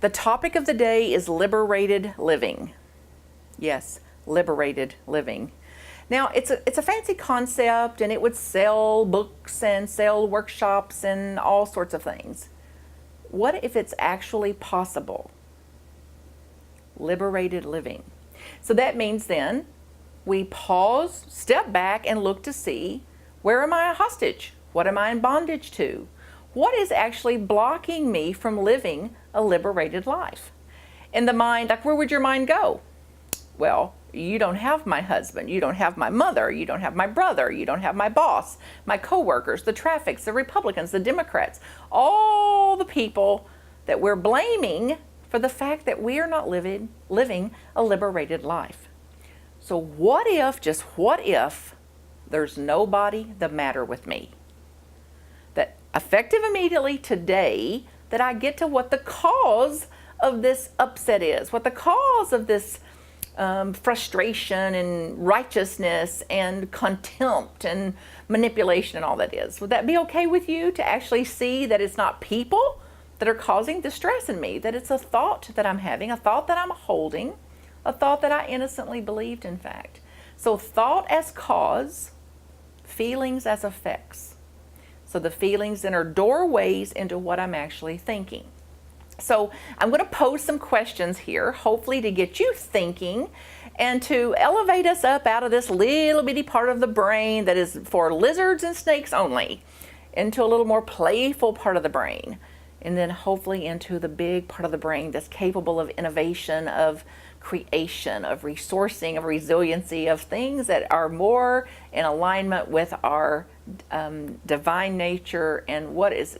The topic of the day is liberated living. Yes, liberated living. Now, it's a fancy concept, and it would sell books and sell workshops and all sorts of things. What if it's actually possible? Liberated living. So that means then we pause, step back, and look to see, where am I a hostage? What am I in bondage to? What is actually blocking me from living a liberated life? In the mind, like, where would your mind go? Well, you don't have my husband, you don't have my mother, you don't have my brother, you don't have my boss, my coworkers, the traffics, the Republicans, the Democrats, all the people that we're blaming for the fact that we are not living a liberated life. So what if, just what if, there's nobody the matter with me? That effective immediately today, that I get to what the cause of this upset is, what the cause of this frustration and righteousness and contempt and manipulation and all that is. Would that be okay with you, to actually see that it's not people that are causing distress in me, that it's a thought that I'm having, a thought that I'm holding, a thought that I innocently believed, in fact. So thought as cause, feelings as effects. So the feelings then are doorways into what I'm actually thinking. So I'm going to pose some questions here, hopefully to get you thinking and to elevate us up out of this little bitty part of the brain that is for lizards and snakes only, into a little more playful part of the brain, and then hopefully into the big part of the brain that's capable of innovation, of creation, of resourcing, of resiliency, of things that are more in alignment with our divine nature, and what is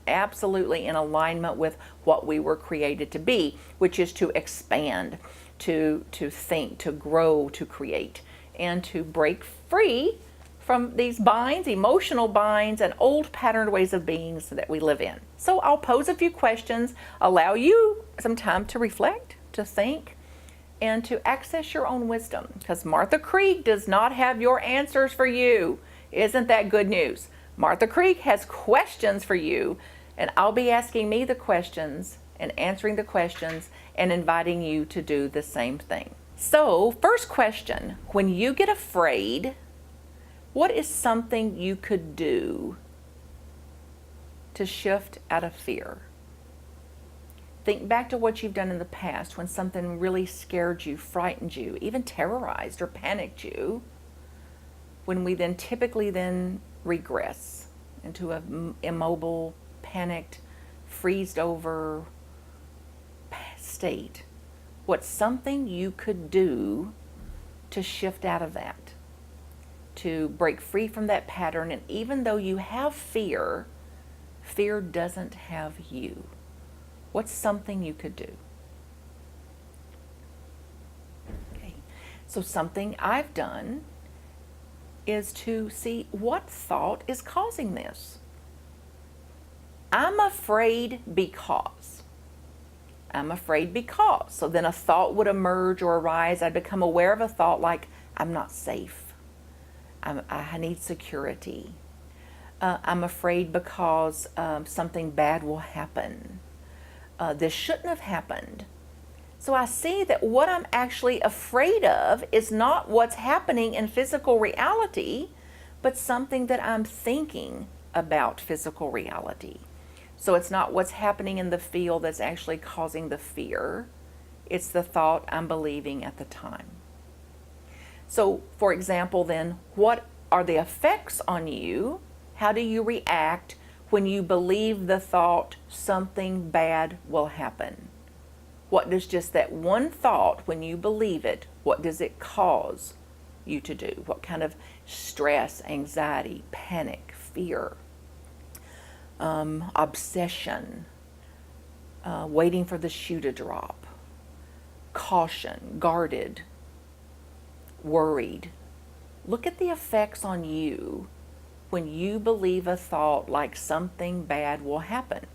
absolutely in alignment with what we were created to be, which is to expand, to think, to grow, to create, and to break free from these binds, emotional binds, and old patterned ways of being that we live in. So I'll pose a few questions, allow you some time to reflect, to think, and to access your own wisdom, because Martha Creek does not have your answers for you. Isn't that good news? Martha Creek has questions for you, and I'll be asking me the questions and answering the questions and inviting you to do the same thing. So, first question, when you get afraid, what is something you could do to shift out of fear? Think back to what you've done in the past when something really scared you, frightened you, even terrorized or panicked you, when we then typically then regress into an immobile, panicked, freezed over state. What's something you could do to shift out of that, to break free from that pattern? And even though you have fear, fear doesn't have you. What's something you could do? Okay. So something I've done is to see what thought is causing this. I'm afraid because. I'm afraid because. So then a thought would emerge or arise. I'd become aware of a thought like, I'm not safe. I need security. I'm afraid because something bad will happen. This shouldn't have happened. So I see that what I'm actually afraid of is not what's happening in physical reality, but something that I'm thinking about physical reality. So it's not what's happening in the field that's actually causing the fear. It's the thought I'm believing at the time. So, for example, then, what are the effects on you? How do you react when you believe the thought something bad will happen? What does just that one thought, when you believe it, what does it cause you to do? What kind of stress, anxiety, panic, fear, obsession, waiting for the shoe to drop, caution, guarded, worried? Look at the effects on you when you believe a thought like something bad will happen.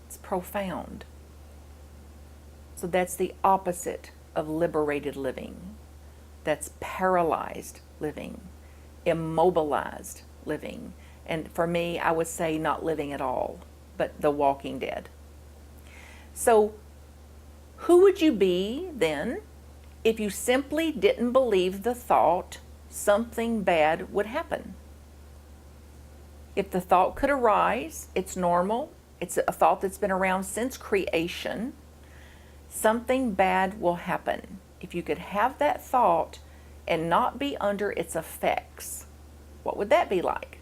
It's profound. So that's the opposite of liberated living. That's paralyzed living, immobilized living. And for me, I would say not living at all, but the walking dead. So who would you be then if you simply didn't believe the thought something bad would happen? If the thought could arise, it's normal. It's a thought that's been around since creation. Something bad will happen. If you could have that thought and not be under its effects, what would that be like?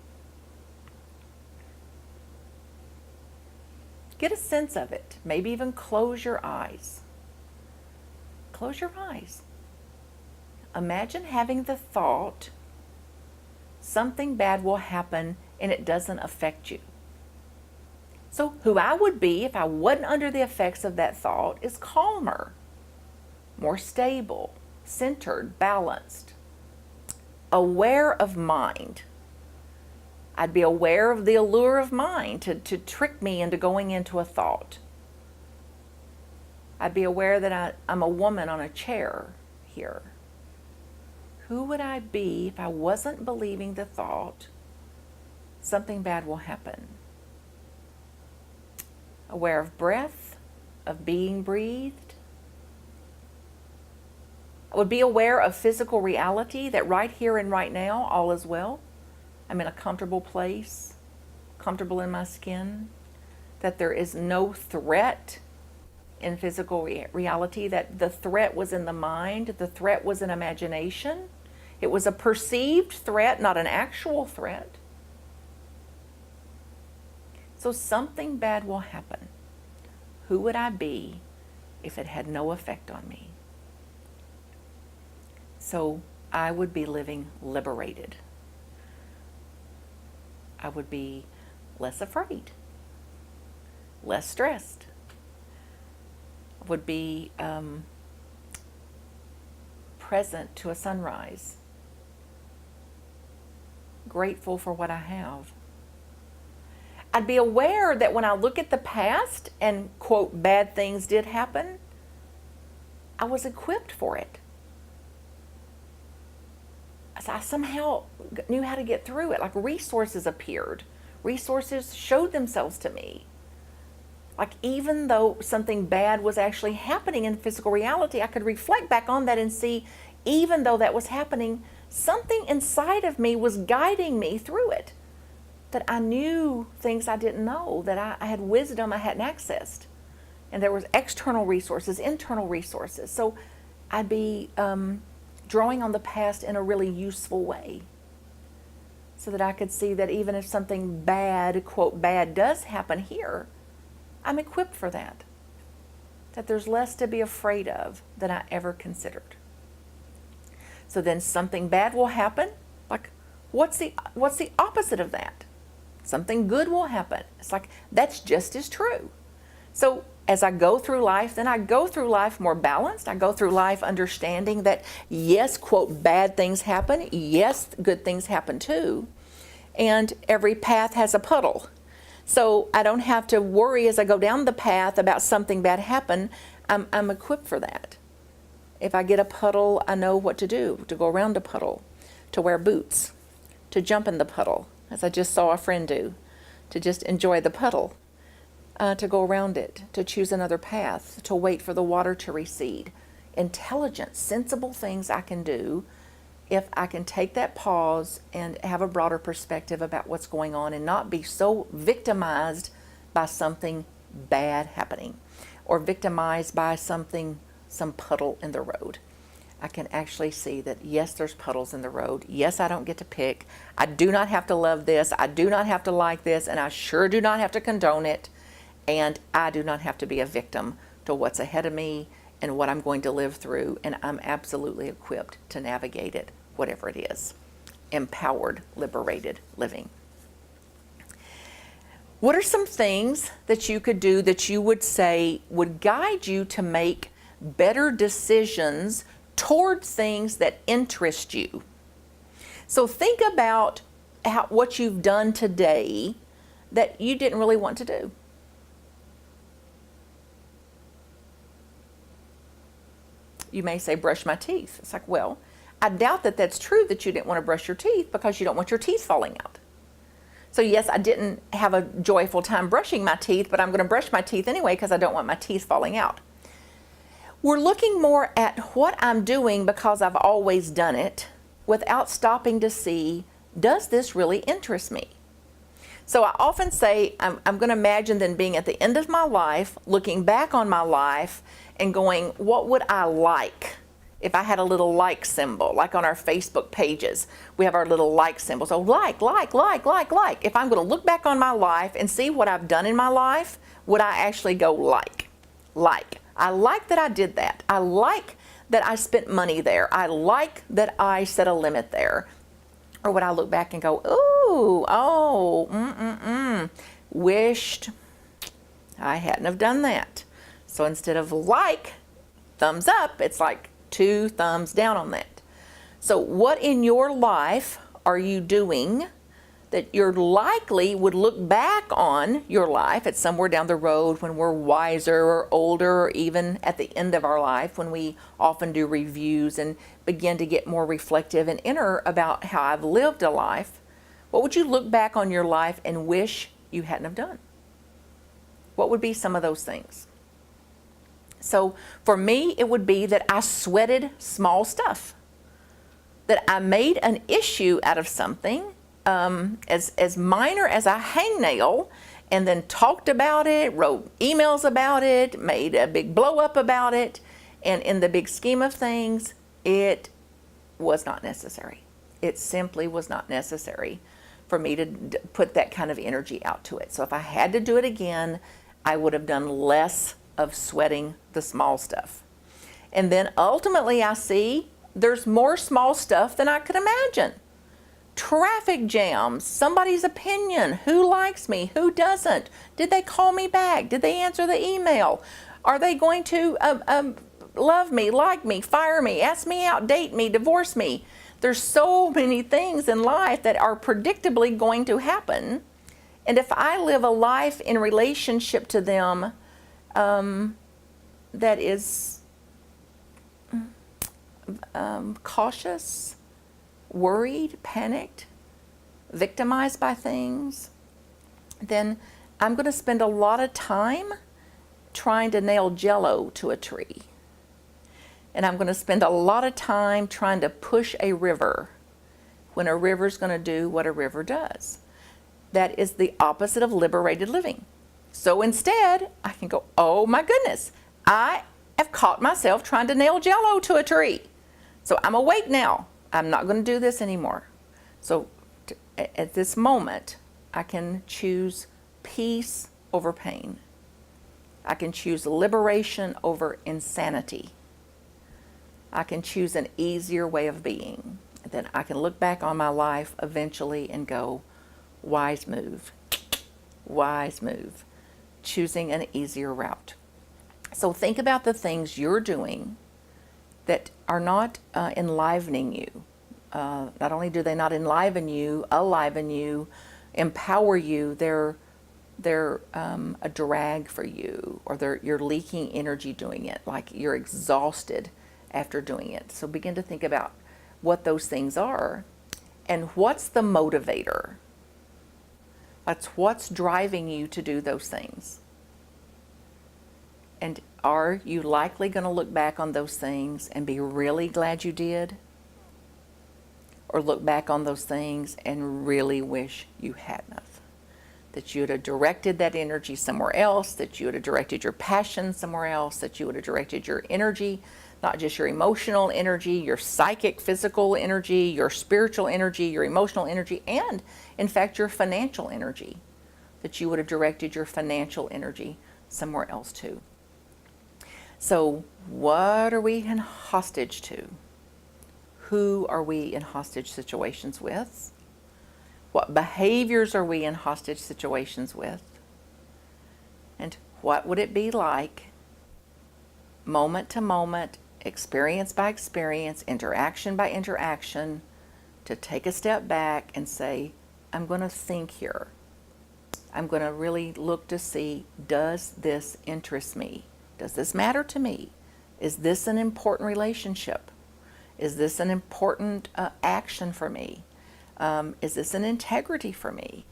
Get a sense of it. Maybe even close your eyes. Close your eyes. Imagine having the thought something bad will happen and it doesn't affect you. So who I would be if I wasn't under the effects of that thought is calmer, more stable, centered, balanced, aware of mind. I'd be aware of the allure of mind to trick me into going into a thought. I'd be aware that I'm a woman on a chair here. Who would I be if I wasn't believing the thought something bad will happen? Aware of breath, of being breathed. I would be aware of physical reality, that right here and right now, all is well. I'm in a comfortable place, comfortable in my skin, that there is no threat in physical reality, that the threat was in the mind, the threat was in imagination. It was a perceived threat, not an actual threat. So something bad will happen. Who would I be if it had no effect on me? So I would be living liberated. I would be less afraid, less stressed. I would be present to a sunrise, grateful for what I have. I'd be aware that when I look at the past and, quote, bad things did happen, I was equipped for it. I somehow knew how to get through it. Like resources appeared. Resources showed themselves to me. Like even though something bad was actually happening in physical reality, I could reflect back on that and see, even though that was happening, something inside of me was guiding me through it. That I knew things I didn't know, that I had wisdom I hadn't accessed. And there was external resources, internal resources. So I'd be drawing on the past in a really useful way, so that I could see that even if something bad, quote, bad does happen here, I'm equipped for that. That there's less to be afraid of than I ever considered. So then something bad will happen. Like, what's the opposite of that? Something good will happen. It's like, that's just as true. So as I go through life, then I go through life more balanced. I go through life understanding that, yes, quote, bad things happen. Yes, good things happen too. And every path has a puddle. So I don't have to worry as I go down the path about something bad happen. I'm equipped for that. If I get a puddle, I know what to do, to go around a puddle, to wear boots, to jump in the puddle, as I just saw a friend do, to just enjoy the puddle, to go around it, to choose another path, to wait for the water to recede. Intelligent, sensible things I can do if I can take that pause and have a broader perspective about what's going on and not be so victimized by something bad happening or victimized by some puddle in the road. I can actually see that, yes, there's puddles in the road. Yes, I don't get to pick. I do not have to love this. I do not have to like this. And I sure do not have to condone it. And I do not have to be a victim to what's ahead of me and what I'm going to live through. And I'm absolutely equipped to navigate it, whatever it is. Empowered, liberated living. What are some things that you could do that you would say would guide you to make better decisions toward things that interest you? So think about what you've done today that you didn't really want to do. You may say, brush my teeth. It's like, well, I doubt that that's true that you didn't want to brush your teeth because you don't want your teeth falling out. So yes, I didn't have a joyful time brushing my teeth, but I'm going to brush my teeth anyway because I don't want my teeth falling out. We're looking more at what I'm doing because I've always done it without stopping to see, does this really interest me? So I often say, I'm going to imagine then being at the end of my life, looking back on my life and going, what would I like if I had a little like symbol, like on our Facebook pages? We have our little like symbol. So like. If I'm going to look back on my life and see what I've done in my life, would I actually go like? I like that I did that. I like that I spent money there. I like that I set a limit there. Or would I look back and go, wished I hadn't have done that. So instead of like, thumbs up, it's like 2 thumbs down on that. So what in your life are you doing that you're likely would look back on your life at somewhere down the road when we're wiser or older, or even at the end of our life when we often do reviews and begin to get more reflective and inner about how I've lived a life? What would you look back on your life and wish you hadn't have done? What would be some of those things? So for me, it would be that I sweated small stuff, that I made an issue out of something as minor as a hangnail, and then talked about it, wrote emails about it, made a big blow up about it, and in the big scheme of things, it was not necessary. It simply was not necessary for me to put that kind of energy out to it. So if I had to do it again, I would have done less of sweating the small stuff. And then ultimately I see there's more small stuff than I could imagine. Traffic jams, somebody's opinion, who likes me, who doesn't, did they call me back, did they answer the email, are they going to love me, like me, fire me, ask me out, date me, divorce me. There's so many things in life that are predictably going to happen, and if I live a life in relationship to them that is cautious, worried, panicked, victimized by things, then I'm going to spend a lot of time trying to nail Jell-O to a tree. And I'm going to spend a lot of time trying to push a river when a river's going to do what a river does. That is the opposite of liberated living. So instead, I can go, oh my goodness, I have caught myself trying to nail Jell-O to a tree. So I'm awake now. I'm not going to do this anymore. So at this moment, I can choose peace over pain. I can choose liberation over insanity. I can choose an easier way of being. Then I can look back on my life eventually and go, wise move, choosing an easier route. So think about the things you're doing that are not enlivening you. Not only do they not enliven you, empower you, they're a drag for you, or you're leaking energy doing it, like you're exhausted after doing it. So begin to think about what those things are and what's the motivator. That's what's driving you to do those things. And are you likely going to look back on those things and be really glad you did? Or look back on those things and really wish you hadn't have? That you would have directed that energy somewhere else, that you would have directed your passion somewhere else, that you would have directed your energy, not just your emotional energy, your psychic, physical energy, your spiritual energy, your emotional energy, and in fact your financial energy, that you would have directed your financial energy somewhere else too. So what are we in hostage to? Who are we in hostage situations with? What behaviors are we in hostage situations with? And what would it be like, moment to moment, experience by experience, interaction by interaction, to take a step back and say, I'm going to think here. I'm going to really look to see, does this interest me? Does this matter to me? Is this an important relationship? Is this an important action for me? Is this an integrity for me?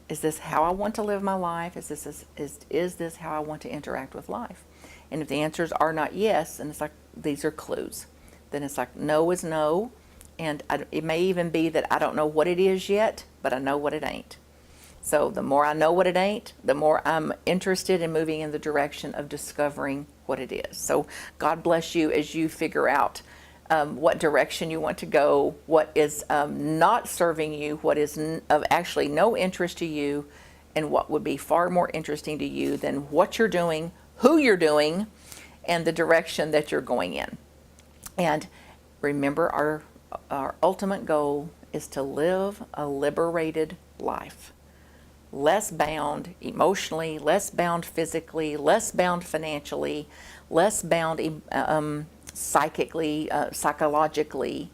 Is this how I want to live my life? Is this how I want to interact with life? And if the answers are not yes, then it's like these are clues. Then it's like no is no, and it may even be that I don't know what it is yet, but I know what it ain't. So the more I know what it ain't, the more I'm interested in moving in the direction of discovering what it is. So God bless you as you figure out what direction you want to go, what is not serving you, what is of actually no interest to you, and what would be far more interesting to you than what you're doing, who you're doing, and the direction that you're going in. And remember, our ultimate goal is to live a liberated life. Less bound emotionally, less bound physically, less bound financially, less bound psychically, psychologically,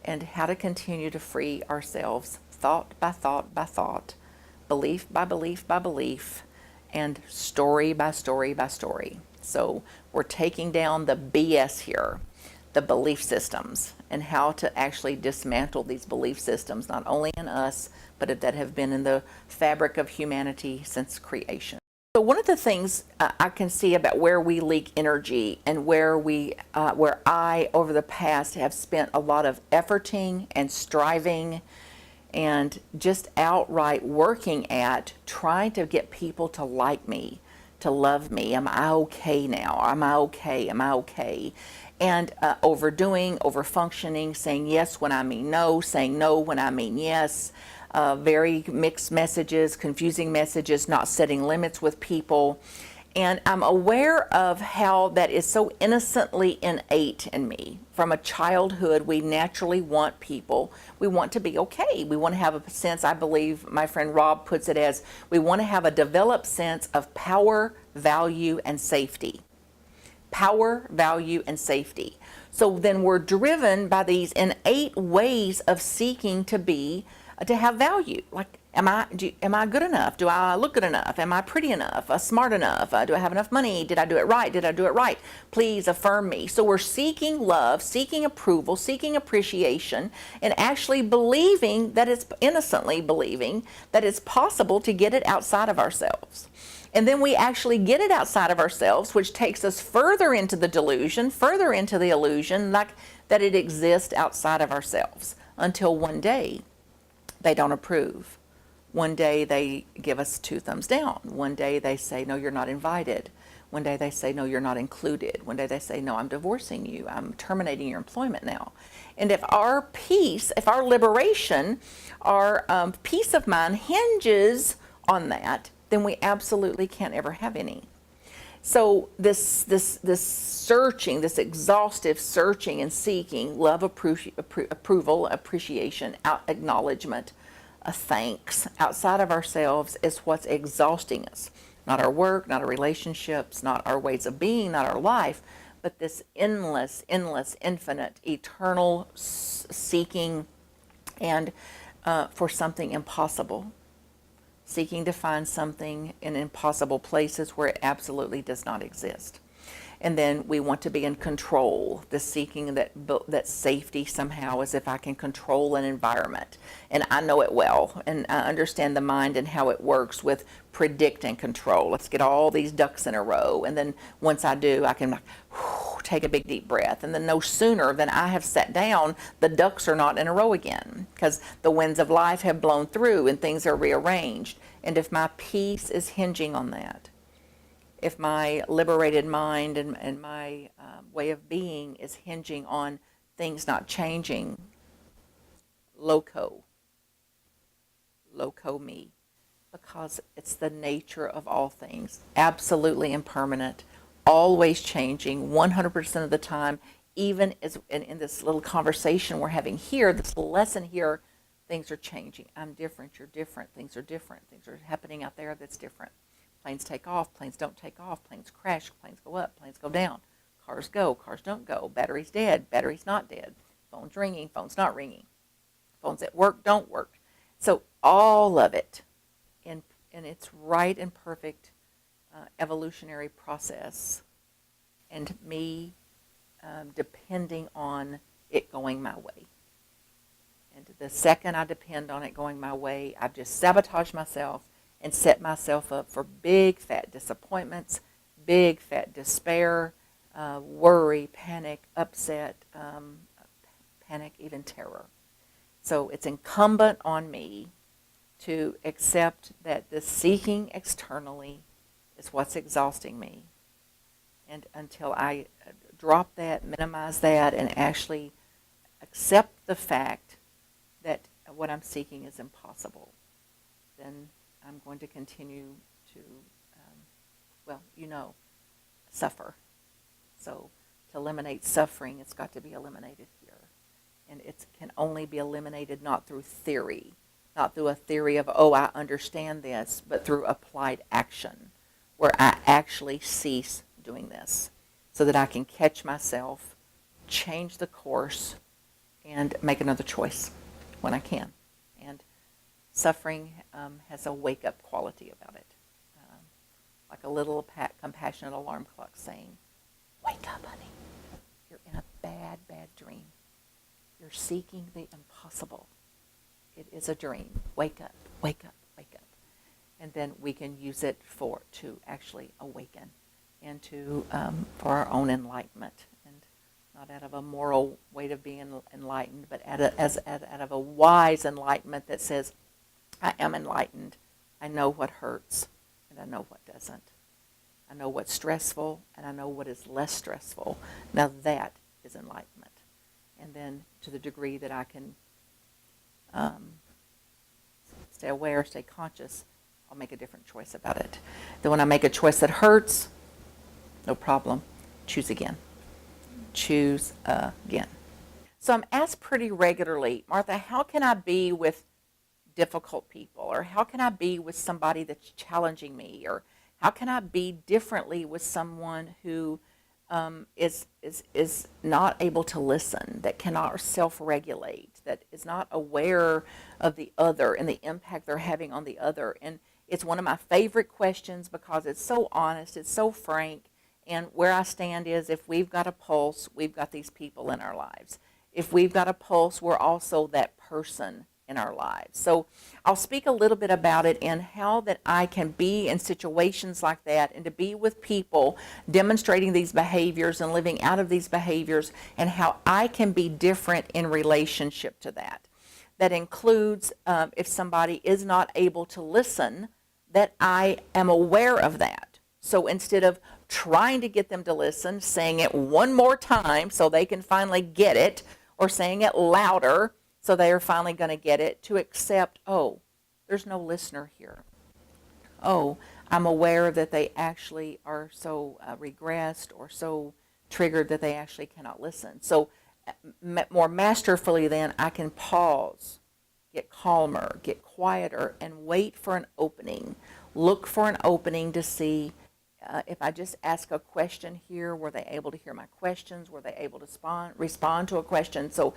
and how to continue to free ourselves thought by thought by thought, belief by belief by belief, and story by story by story. So we're taking down the BS here, the belief systems, and how to actually dismantle these belief systems, not only in us, but that have been in the fabric of humanity since creation. So one of the things I can see about where we leak energy and where I, over the past, have spent a lot of efforting and striving and just outright working at trying to get people to like me, to love me. Am I okay now? Am I okay? Am I okay? And overdoing, overfunctioning, saying yes when I mean no, saying no when I mean yes, very mixed messages, confusing messages, not setting limits with people. And I'm aware of how that is so innocently innate in me. From a childhood, we naturally want people, we want to be okay. We want to have a sense, I believe my friend Rob puts it as, we want to have a developed sense of power, value, and safety. Power, value, and safety. So then we're driven by these innate ways of seeking to have value. Like, am I good enough? Do I look good enough? Am I pretty enough? Smart enough? Do I have enough money? Did I do it right? Did I do it right? Please affirm me. So we're seeking love, seeking approval, seeking appreciation, and actually innocently believing that it's possible to get it outside of ourselves. And then we actually get it outside of ourselves, which takes us further into the delusion, further into the illusion, like that it exists outside of ourselves, until one day they don't approve. One day they give us 2 thumbs down. One day they say, no, you're not invited. One day they say, no, you're not included. One day they say, no, I'm divorcing you. I'm terminating your employment now. And if our peace, if our liberation, our peace of mind hinges on that, then we absolutely can't ever have any. So this searching, this exhaustive searching and seeking love, approval, appreciation, acknowledgement, a thanks outside of ourselves is what's exhausting us. Not our work, not our relationships, not our ways of being, not our life, but this endless, infinite, eternal seeking and for something impossible. Seeking to find something in impossible places where it absolutely does not exist. And then we want to be in control, the seeking that safety somehow, as if I can control an environment. And I know it well, and I understand the mind and how it works with predict and control. Let's get all these ducks in a row. And then once I do, I can take a big deep breath. And then no sooner than I have sat down, the ducks are not in a row again, because the winds of life have blown through and things are rearranged. And if my peace is hinging on that, if my liberated mind and my way of being is hinging on things not changing, loco me, because it's the nature of all things, absolutely impermanent, always changing, 100% of the time, even as in this little conversation we're having here, this lesson here, things are changing. I'm different, you're different, things are different, things are happening out there that's different. Planes take off, planes don't take off, planes crash, planes go up, planes go down, cars go, cars don't go, battery's dead, battery's not dead, phone's ringing, phone's not ringing, phones at work don't work. So all of it in its right and perfect evolutionary process, and me depending on it going my way. And the second I depend on it going my way, I've just sabotaged myself and set myself up for big fat disappointments, big fat despair, worry, panic, upset, panic, even terror. So it's incumbent on me to accept that the seeking externally is what's exhausting me. And until I drop that, minimize that, and actually accept the fact that what I'm seeking is impossible, then I'm going to continue to, suffer. So to eliminate suffering, it's got to be eliminated here. And it can only be eliminated not through theory, not through a theory of, oh, I understand this, but through applied action, where I actually cease doing this so that I can catch myself, change the course, and make another choice when I can. And suffering has a wake-up quality about it, like a little compassionate alarm clock saying, wake up, honey. You're in a bad, bad dream. You're seeking the impossible. It is a dream. Wake up, wake up, wake up. And then we can use it to actually awaken and for our own enlightenment. And not out of a moral way of being enlightened, but out of a wise enlightenment that says, I am enlightened. I know what hurts, and I know what doesn't. I know what's stressful, and I know what is less stressful. Now that is enlightenment. And then to the degree that I can stay aware, stay conscious, I'll make a different choice about it. Then when I make a choice that hurts, no problem. Choose again. Choose again. So I'm asked pretty regularly, Martha, how can I be with difficult people? Or how can I be with somebody that's challenging me? Or how can I be differently with someone who is not able to listen, that cannot self-regulate, that is not aware of the other and the impact they're having on the other? And it's one of my favorite questions because it's so honest, it's so frank, and where I stand is if we've got a pulse, we've got these people in our lives. If we've got a pulse, we're also that person in our lives. So I'll speak a little bit about it and how that I can be in situations like that and to be with people demonstrating these behaviors and living out of these behaviors and how I can be different in relationship to that. That includes if somebody is not able to listen, that I am aware of that. So instead of trying to get them to listen, saying it one more time so they can finally get it, or saying it louder so they are finally going to get it, to accept, oh, there's no listener here. Oh, I'm aware that they actually are so regressed or so triggered that they actually cannot listen. So more masterfully then, I can pause, get calmer, get quieter, and wait for an opening. Look for an opening to see if I just ask a question here, were they able to hear my questions? Were they able to respond to a question? So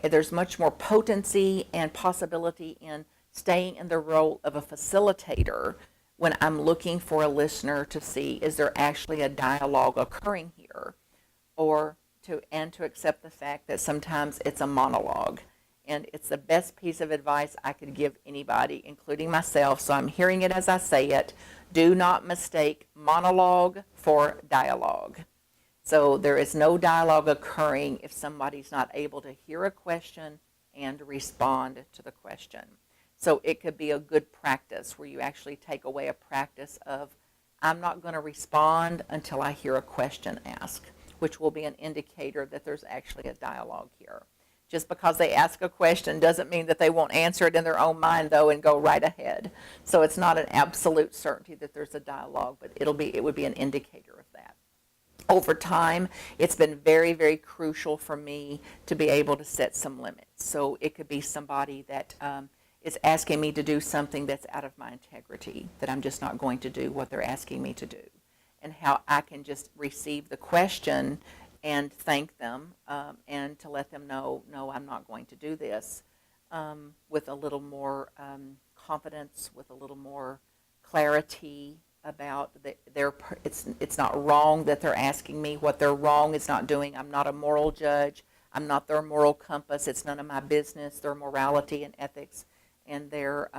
there's much more potency and possibility in staying in the role of a facilitator when I'm looking for a listener to see, is there actually a dialogue occurring here? Or to accept the fact that sometimes it's a monologue. And it's the best piece of advice I could give anybody, including myself. So I'm hearing it as I say it. Do not mistake monologue for dialogue. So there is no dialogue occurring if somebody's not able to hear a question and respond to the question. So it could be a good practice where you actually take away a practice of, I'm not going to respond until I hear a question asked, which will be an indicator that there's actually a dialogue here. Just because they ask a question doesn't mean that they won't answer it in their own mind, though, and go right ahead. So it's not an absolute certainty that there's a dialogue, but it would be an indicator of that. Over time, it's been very, very crucial for me to be able to set some limits. So it could be somebody that is asking me to do something that's out of my integrity, that I'm just not going to do what they're asking me to do, and how I can just receive the question and thank them, and to let them know, no, I'm not going to do this, with a little more confidence, with a little more clarity about it's not wrong that they're asking me. What they're wrong is not doing. I'm not a moral judge. I'm not their moral compass. It's none of my business, their morality and ethics and their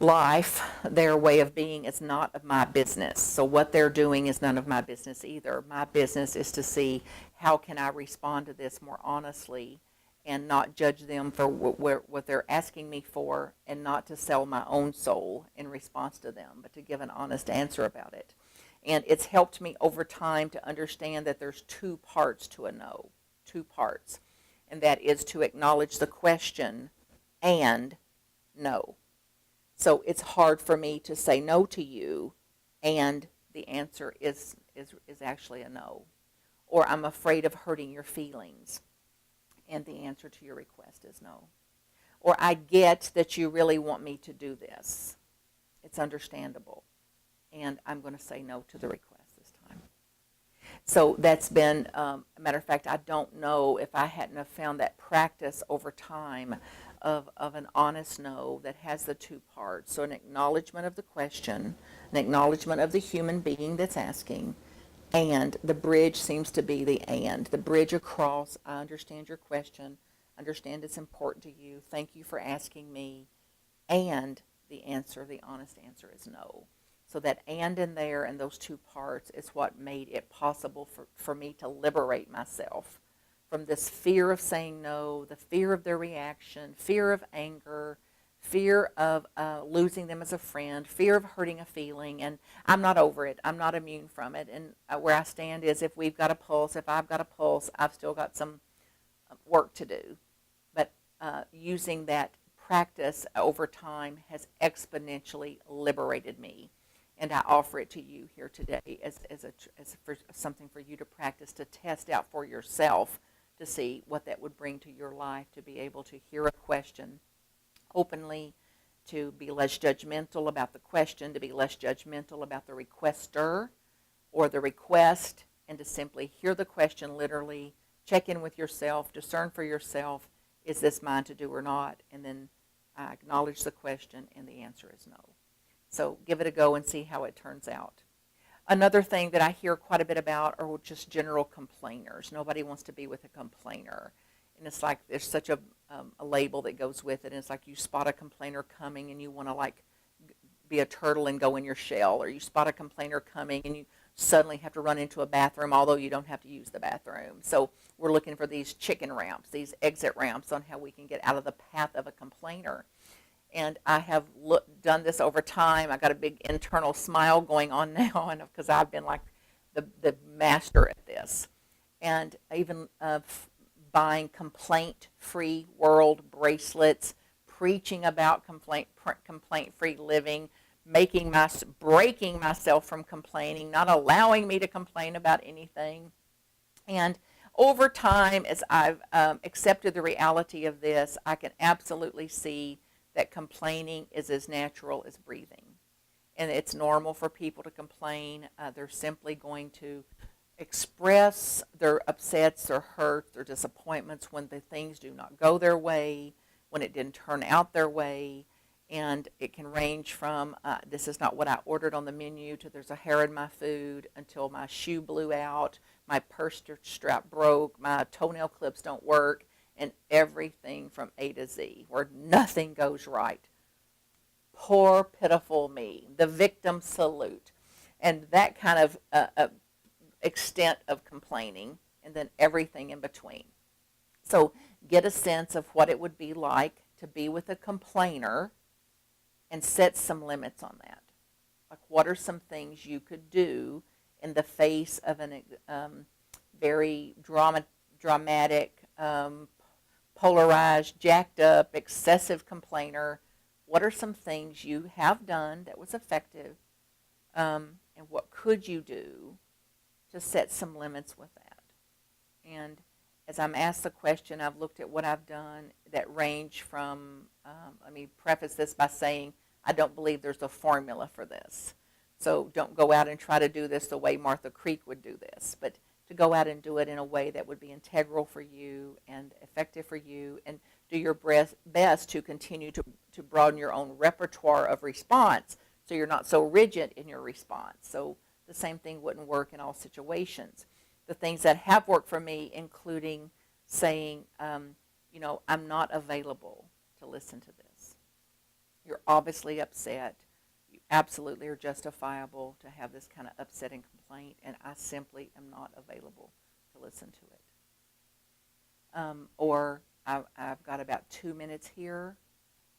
life, their way of being is not of my business. So what they're doing is none of my business either. My business is to see how can I respond to this more honestly and not judge them for what they're asking me for, and not to sell my own soul in response to them, but to give an honest answer about it. And it's helped me over time to understand that there's two parts to a no, two parts. And that is to acknowledge the question and no. So it's hard for me to say no to you and the answer is actually a no. Or I'm afraid of hurting your feelings and the answer to your request is no. Or I get that you really want me to do this. It's understandable. And I'm going to say no to the request this time. So that's been, a matter of fact, I don't know if I hadn't have found that practice over time of an honest no that has the two parts. So an acknowledgement of the question, an acknowledgement of the human being that's asking, and the bridge seems to be the and. The bridge across, I understand your question, understand it's important to you, thank you for asking me, and the answer, the honest answer is no. So that and in there and those two parts is what made it possible for me to liberate myself from this fear of saying no, the fear of their reaction, fear of anger, fear of losing them as a friend, fear of hurting a feeling. And I'm not over it. I'm not immune from it. And where I stand is if we've got a pulse, if I've got a pulse, I've still got some work to do. But using that practice over time has exponentially liberated me. And I offer it to you here today as something for you to practice, to test out for yourself, to see what that would bring to your life, to be able to hear a question openly, to be less judgmental about the question, to be less judgmental about the requester or the request, and to simply hear the question literally, check in with yourself, discern for yourself, is this mine to do or not? And then I acknowledge the question, and the answer is no. So give it a go and see how it turns out. Another thing that I hear quite a bit about are just general complainers. Nobody wants to be with a complainer. And it's like there's such a label that goes with it. And it's like you spot a complainer coming and you want to like be a turtle and go in your shell. Or you spot a complainer coming and you suddenly have to run into a bathroom, although you don't have to use the bathroom. So we're looking for these chicken ramps, these exit ramps on how we can get out of the path of a complainer. And I have done this over time. I got a big internal smile going on now, and because I've been like the master at this. And even buying complaint-free world bracelets, preaching about complaint-free living, breaking myself from complaining, not allowing me to complain about anything. And over time, as I've accepted the reality of this, I can absolutely see that complaining is as natural as breathing. And it's normal for people to complain. They're simply going to express their upsets, their hurts, their disappointments when the things do not go their way, when it didn't turn out their way. And it can range from this is not what I ordered on the menu to there's a hair in my food, until my shoe blew out, my purse strap broke, my toenail clips don't work, and everything from A to Z, where nothing goes right. Poor, pitiful me, the victim salute. And that kind of extent of complaining, and then everything in between. So get a sense of what it would be like to be with a complainer and set some limits on that. Like, what are some things you could do in the face of an very dramatic, polarized, jacked up, excessive complainer? What are some things you have done that was effective, and what could you do to set some limits with that? And as I'm asked the question, I've looked at what I've done that range from, let me preface this by saying, I don't believe there's a formula for this. So don't go out and try to do this the way Martha Creek would do this, but to go out and do it in a way that would be integral for you and effective for you, and do your best to continue to broaden your own repertoire of response so you're not so rigid in your response. So the same thing wouldn't work in all situations. The things that have worked for me, including saying, I'm not available to listen to this. You're obviously upset. You absolutely are justifiable to have this kind of upsetting complaint, and I simply am not available to listen to it. Or I've got about 2 minutes here.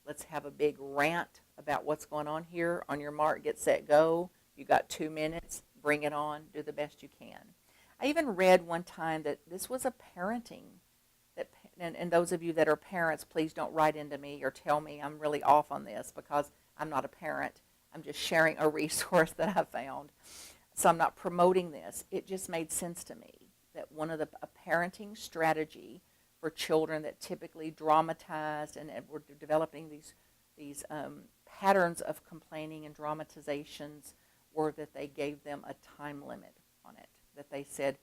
Let's have a big rant about what's going on here. On your mark, get set, go. You got 2 minutes. Bring it on. Do the best you can. I even read one time that this was a parenting. And those of you that are parents, please don't write into me or tell me I'm really off on this, because I'm not a parent. I'm just sharing a resource that I found. So I'm not promoting this. It just made sense to me that a parenting strategy for children that typically dramatized and were developing these patterns of complaining and dramatizations, were that they gave them a time limit on it. That they said,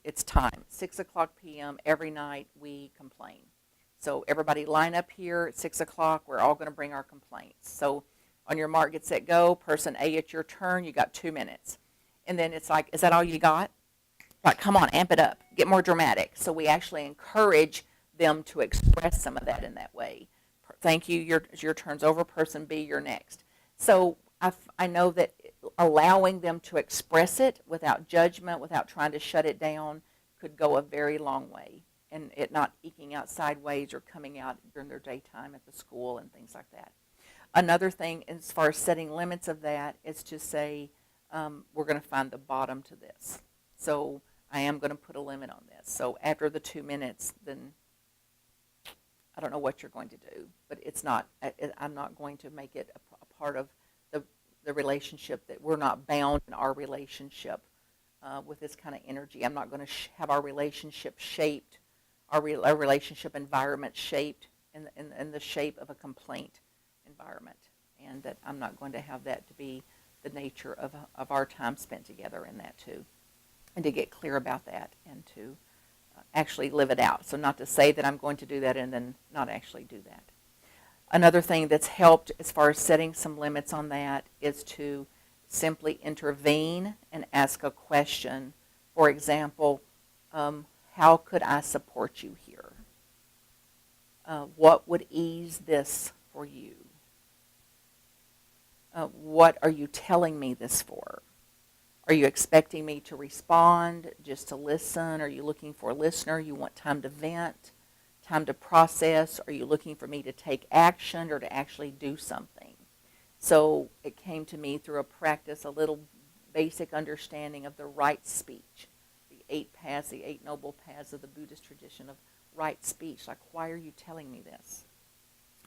it's time, 6 o'clock p.m. every night we complain. So everybody line up here at 6 o'clock. We're all going to bring our complaints. So on your mark, get set, go. Person A, it's your turn. You got 2 minutes. And then it's like, is that all you got? Like, come on, amp it up. Get more dramatic. So we actually encourage them to express some of that in that way. Thank you. Your turn's over. Person B, you're next. So I know that allowing them to express it without judgment, without trying to shut it down, could go a very long way, and it not eking out sideways or coming out during their daytime at the school and things like that. Another thing, as far as setting limits of that, is to say, we're going to find the bottom to this. So I am going to put a limit on this. So after the 2 minutes, then I don't know what you're going to do, but I'm not going to make it a part of the relationship, that we're not bound in our relationship with this kind of energy. I'm not going to have our relationship shaped, our relationship environment shaped in the shape of a complaint environment, and that I'm not going to have that to be the nature of our time spent together in that too, and to get clear about that and to actually live it out. So not to say that I'm going to do that and then not actually do that. Another thing that's helped as far as setting some limits on that is to simply intervene and ask a question. For example, how could I support you here? What would ease this for you? What are you telling me this for? Are you expecting me to respond, just to listen? Are you looking for a listener? You want time to vent? Time to process? Are you looking for me to take action or to actually do something? So it came to me through a practice, a little basic understanding of the right speech, the 8 paths, the 8 noble paths of the Buddhist tradition of right speech. Like, why are you telling me this?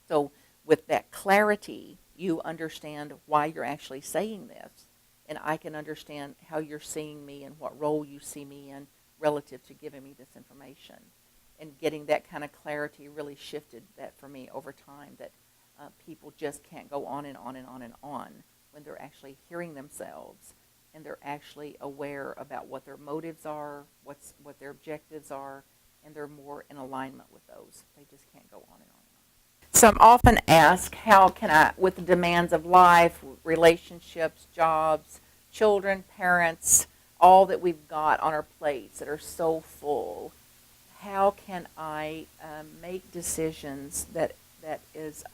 So with that clarity, you understand why you're actually saying this, and I can understand how you're seeing me and what role you see me in relative to giving me this information. And getting that kind of clarity really shifted that for me over time, that people just can't go on and on and on and on when they're actually hearing themselves and they're actually aware about what their motives are, what their objectives are, and they're more in alignment with those. They just can't go on and on and on. So I'm often asked, how can I, with the demands of life, relationships, jobs, children, parents, all that we've got on our plates that are so full, how can I make decisions that is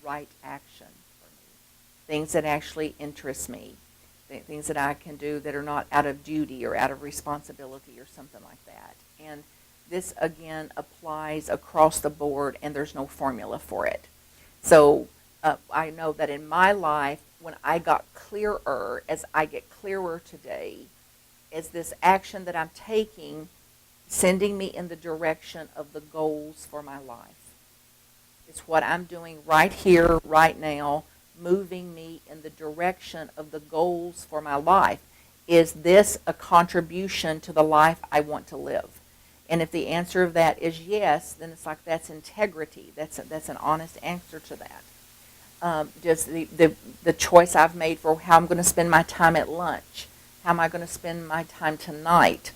right action for me? Things that actually interest me, things that I can do that are not out of duty or out of responsibility or something like that. And this, again, applies across the board, and there's no formula for it. So I know that in my life, when I got clearer, as I get clearer today, is this action that I'm taking sending me in the direction of the goals for my life? It's what I'm doing right here, right now, moving me in the direction of the goals for my life. Is this a contribution to the life I want to live? And if the answer of that is yes, then it's like that's integrity. That's an honest answer to that. Just the choice I've made for how I'm going to spend my time at lunch, how am I going to spend my time tonight,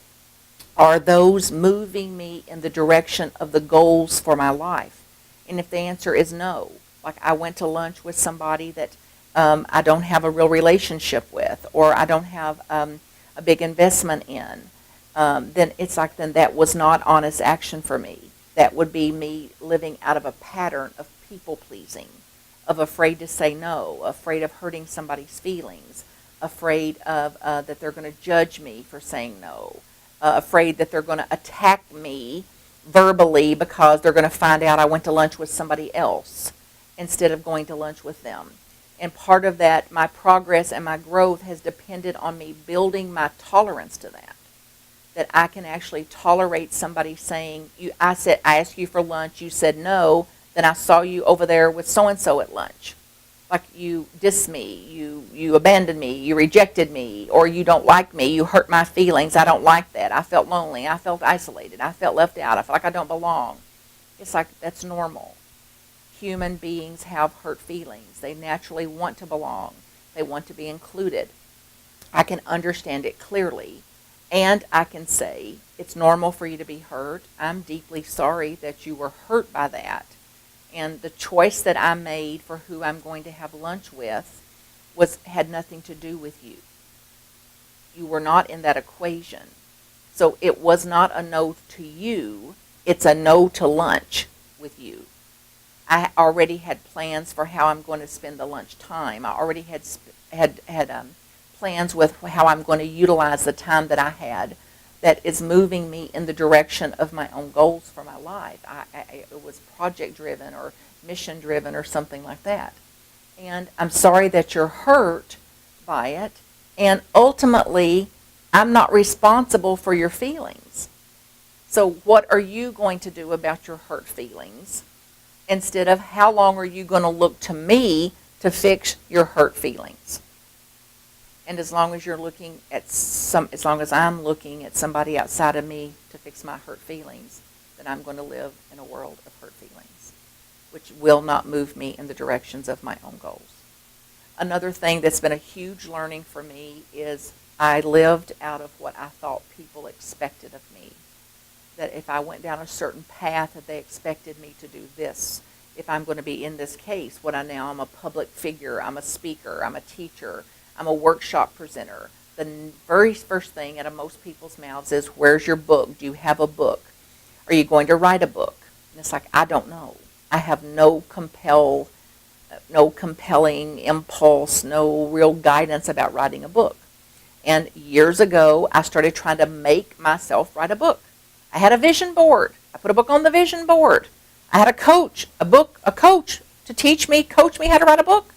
are those moving me in the direction of the goals for my life? And if the answer is no, like I went to lunch with somebody that I don't have a real relationship with, or I don't have a big investment in, then it's like, then that was not honest action for me. That would be me living out of a pattern of people pleasing of afraid to say no, afraid of hurting somebody's feelings, afraid of that they're going to judge me for saying no, afraid that they're going to attack me verbally because they're going to find out I went to lunch with somebody else instead of going to lunch with them. And part of that, my progress and my growth has depended on me building my tolerance to that. That I can actually tolerate somebody saying, I asked you for lunch, you said no, then I saw you over there with so-and-so at lunch. Like you dissed me, you abandoned me, you rejected me, or you don't like me, you hurt my feelings, I don't like that. I felt lonely, I felt isolated, I felt left out, I felt like I don't belong. It's like that's normal. Human beings have hurt feelings. They naturally want to belong. They want to be included. I can understand it clearly. And I can say, it's normal for you to be hurt. I'm deeply sorry that you were hurt by that. And the choice that I made for who I'm going to have lunch with had nothing to do with you. You were not in that equation. So it was not a no to you. It's a no to lunch with you. I already had plans for how I'm going to spend the lunch time. I already had plans with how I'm going to utilize the time that I had that is moving me in the direction of my own goals for my life. It was project driven or mission driven or something like that. And I'm sorry that you're hurt by it. And ultimately, I'm not responsible for your feelings. So what are you going to do about your hurt feelings? Instead of how long are you going to look to me to fix your hurt feelings? And as long as as long as I'm looking at somebody outside of me to fix my hurt feelings, then I'm going to live in a world of hurt feelings, which will not move me in the directions of my own goals. Another thing that's been a huge learning for me is I lived out of what I thought people expected of me. That if I went down a certain path, that they expected me to do this. If I'm going to be in this case, I'm a public figure, I'm a speaker, I'm a teacher, I'm a workshop presenter. The very first thing out of most people's mouths is, where's your book? Do you have a book? Are you going to write a book? And it's like, I don't know. I have no compelling impulse, no real guidance about writing a book. And years ago, I started trying to make myself write a book. I had a vision board. I put a book on the vision board. I had a coach to coach me how to write a book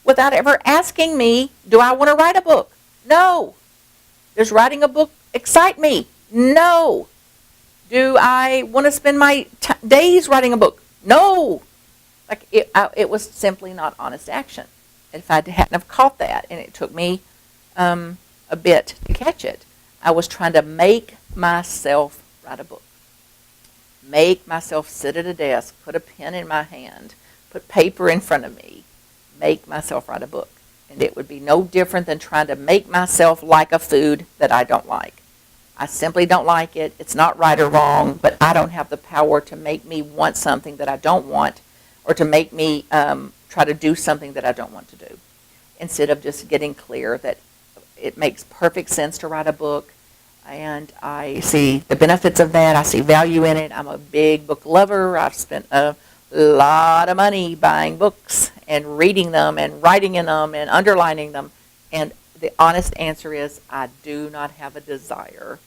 without ever asking me, do I want to write a book? No. Does writing a book excite me? No. Do I want to spend my days writing a book? No. Like it was simply not honest action. If I hadn't have caught that, and it took me a bit to catch it, I was trying to make myself write a book. Make myself sit at a desk, put a pen in my hand, put paper in front of me, make myself write a book. And it would be no different than trying to make myself like a food that I don't like. I simply don't like it. It's not right or wrong, but I don't have the power to make me want something that I don't want, or to make me try to do something that I don't want to do. Instead of just getting clear that it makes perfect sense to write a book, and I see the benefits of that. I see value in it. I'm a big book lover. I've spent a lot of money buying books and reading them and writing in them and underlining them. And the honest answer is, I do not have a desire,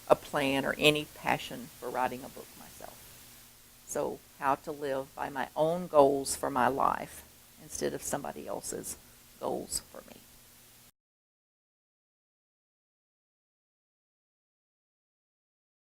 a plan, or any passion for writing a book myself. So how to live by my own goals for my life instead of somebody else's goals for me.